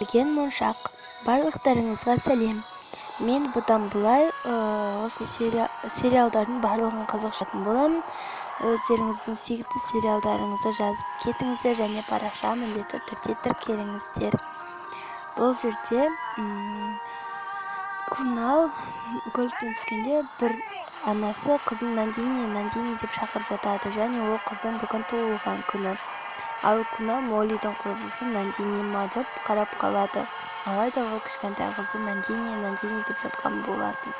Келген Моншақ. Барлықтарыңызға сәлем. Мен бұдан былай осы сериалдардың барлығын қазақшатын боламын. Өздеріңіздің сүйікті сериалдарыңызды жазып кетіңіздер және парақшаға міндетті түрде тіркеліңіздер. Бұл жерде Кунал көліктен түскенде бір анасы қызын Нандини деп шақырып жатады, және ол қыздың бүгін туылған күні. Ал Кунал Моллидің құрбысы Нандини ма деп қарап қалады. Алайда ол кішкентай қызы Нандини деп жатқан болатын.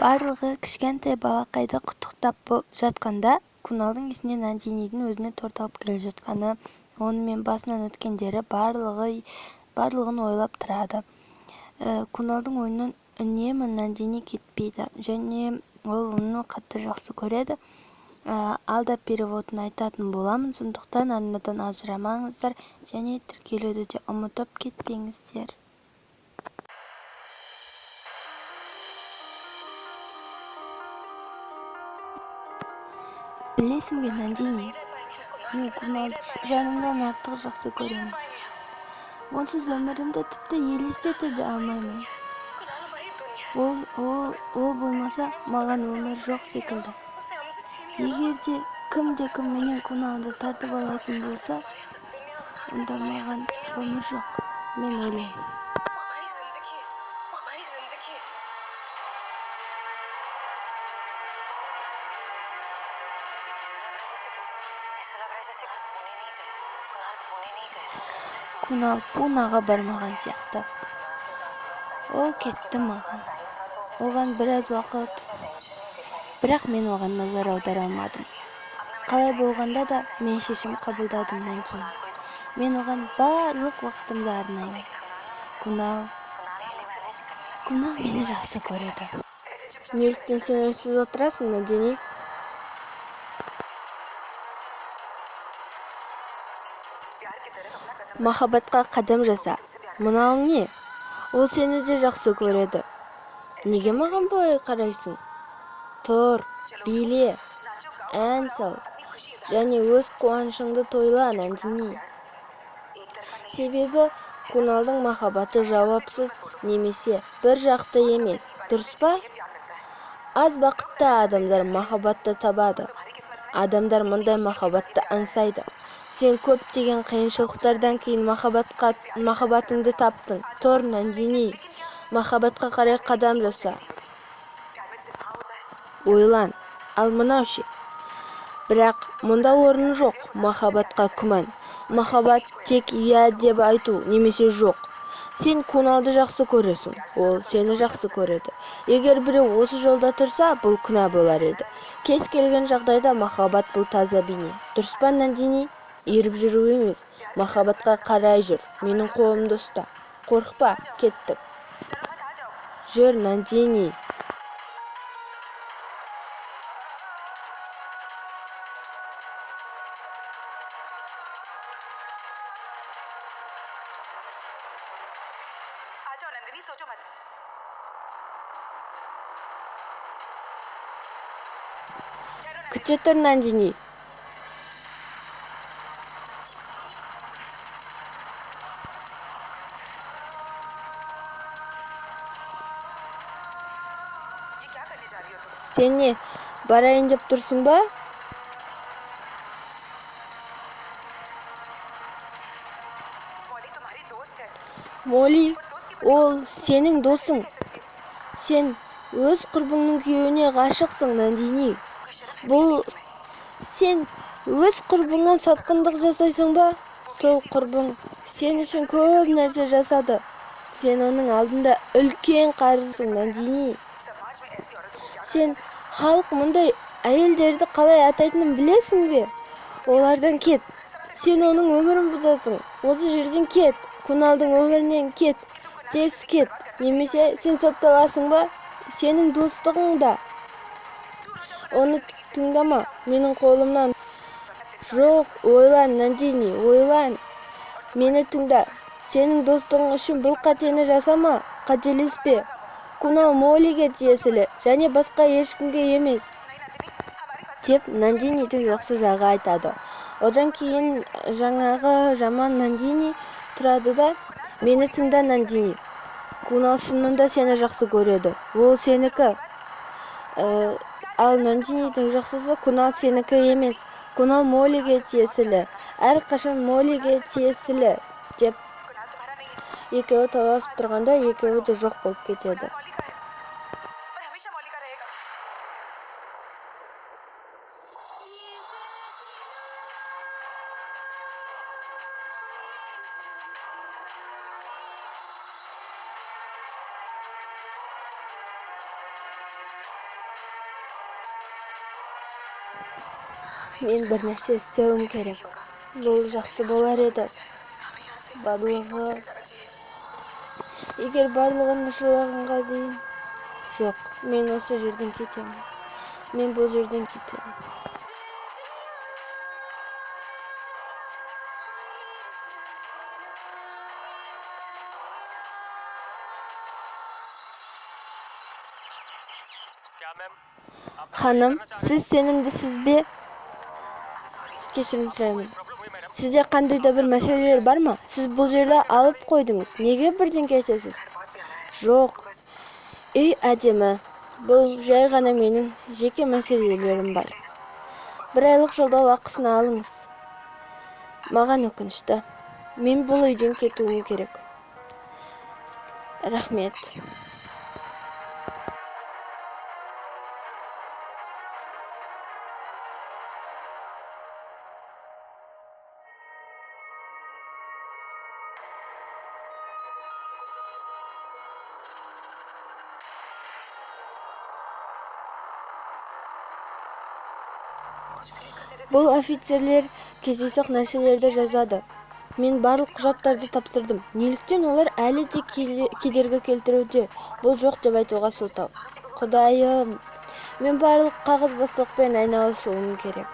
Барлығы кішкентай балақайды құттықтап жатқанда, Куналдың есіне Нандинидің өзіне торт алып келе жатқаны, онымен басынан өткендері барлығын ойлап тұрады. Куналдың ойынан үнемі Нандини кетпейді, және ол оны қатты жақсы көреді. Алда переводын айтатын боламын, сондықтан арнадан ажырамаңыздар және тіркелуді де ұмытып кетпеңіздер. Білесің бе, Нандини, мен Куналды жанымнан артық жақсы көремін. Онсыз өмірімді тіпті елестете де алмаймын. Ол болмаса маған өмір жоқ секілді. Егер де кім менен Куналды тартып алатын болса, онда маған өмір жоқ, мен өлемін. Кунал Пунаға бармаған сияқты. Ол кетті маған. Оған біраз уақыт, бірақ мен оған назар аудара алмадым. Қалай болғанда да мен шешім қабылдадымнан кейін. Мен оған барлық уақытымды арнаймын. Кунал мені жақсы көреді. Неліктен сен үнсіз отырасың, Нандини? Махаббатқа қадам жаса. Мынауың не? Ол сені де жақсы көреді. Неге маған бұлай қарайсың? Тұр, биле, ән сал, және өз қуанышыңды тойла, Нандини. Себебі Куналдың махаббаты жауапсыз немесе бір жақты емес, дұрыс па? Аз бақытты адамдар махаббатты табады. Адамдар мұндай махаббатты аңсайды. Сен көптеген қиыншылықтардан кейін махаббатыңды таптың. Тұр, Нандини, махаббатқа қарай қадам жаса. Ойлан, ал мынау ше. Бірақ мұнда орын жоқ махаббатқа күмән. Махаббат тек иә деп айту немесе жоқ. Сен Куналды жақсы көресің, ол сені жақсы көреді. Егер біреу осы жолда тұрса, бұл күнә болар еді. Кез келген жағдайда махаббат бұл таза бейне. Дұрыс па, Нандини? Еріп жүру емес, махаббатқа қарай жүр. Менің қолымды ұста. Қорықпа, кеттік. Жүр, Нандини. Күте тұр, Нандини. Сен не, барайын деп тұрсың ба? Молли, ол сенің досың. Сен өз құрбыңның күйеуіне ғашықсың, Нандини. Сен өз құрбыңа сатқындық жасайсың ба? Сол құрбың сен үшін көп нәрсе жасады. Сен оның алдында үлкен қарызсың, Нандини. Сен халық мұндай Әйелдерді қалай атайтынын білесің бе? Олардан кет. Сен оның өмірін бұзасың. Осы жерден кет. Куналдың өмірінен кет. Тез кет. Немесе сен сотталасың ба? Сенің достығың да. Оны тыңдама. Менің қолымнан. Жоқ, ойлан, Нандини, ойлан. Мені тыңда. Сенің достығың үшін бұл қатені жасама. Қателеспе. Кунал Моллиге тиесілі, және басқа ешкімге емес. Деп Нандинидің жақсы жағы айтады. Одан кейін жаңағы жаман Нандини тұрады да: мені тыңда, Нандини. Кунал шынында сені жақсы көреді. Ол сенікі. Ал Нандинидің жақсысы: Кунал сенікі емес. Кунал Моллиге тиесілі. Әрқашан Моллиге тиесілі. Деп екеуі таласып тұрғанда екеуі де жоқ болып кетеді. Мен бір нәрсе істеуім керек. Бұл жақсы болар еді. Егер барлығын ұшылағанға дейін. Жоқ, мен осы жерден кетемін. Мен бұл жерден кетемін. Ханым, сіз сенімдісіз бе? Кешірім сұраймын. Сізде қандай да бір мәселелер бар ма? Сіз бұл жерді алып қойдыңыз. Неге бірден кетесіз? Жоқ. Үй әдемі. Бұл жай ғана менің жеке мәселелерім бар. Бір айлық жалдау ақысын алыңыз. Маған өкінішті. Мен бұл үйден кетуім керек. Рахмет. Бұл офицерлер кездейсоқ нәрселерді жазады. Мен барлық құжаттарды тапсырдым. Неліктен олар әлі де кедергі келтіруде? Бұл жоқ деп айтуға сылтау. Құдайым, мен барлық қағазбастылықпен айналысуым керек.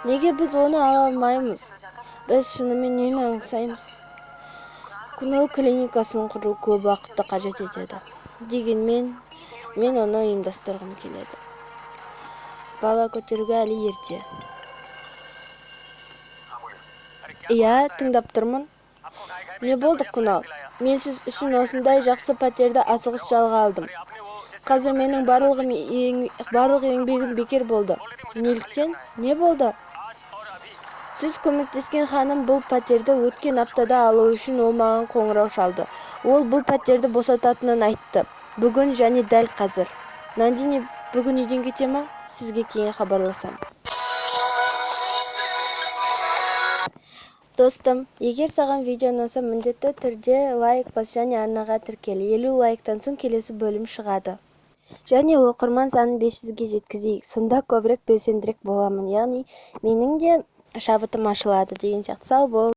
Неге біз оны ала алмаймыз? Біз шынымен нені аңсаймыз? Кунал клиникасын құру көп уақытты қажет етеді. Дегенмен, мен оны ұйымдастырғым келеді. Бала көтеруге әлі ерте. Иә, тыңдап тұрмын. Не болды, Кунал? Мен сіз үшін осындай жақсы пәтерді асығыс жалға алдым. Қазір менің барлық еңбегім бекер болды. Неліктен? Не болды? Сіз көмектескен ханым бұл пәтерді өткен аптада алу үшін ол маған қоңырау шалды. Ол бұл пәтерді босататынын айтты. Бүгін және дәл қазір. Нандини бүгін үйден кете ма? Сізге кейін хабарласам. Достым, егер саған видео ұнаса, міндетті түрде лайк бас және арнаға тіркел. 50 лайктан соң келесі бөлім шығады. Және оқырман санын 500-ге жеткізейік. Сонда көбірек белсендірек боламын. Яғни менің де шабытым ашылады деген сияқты. Сау бол.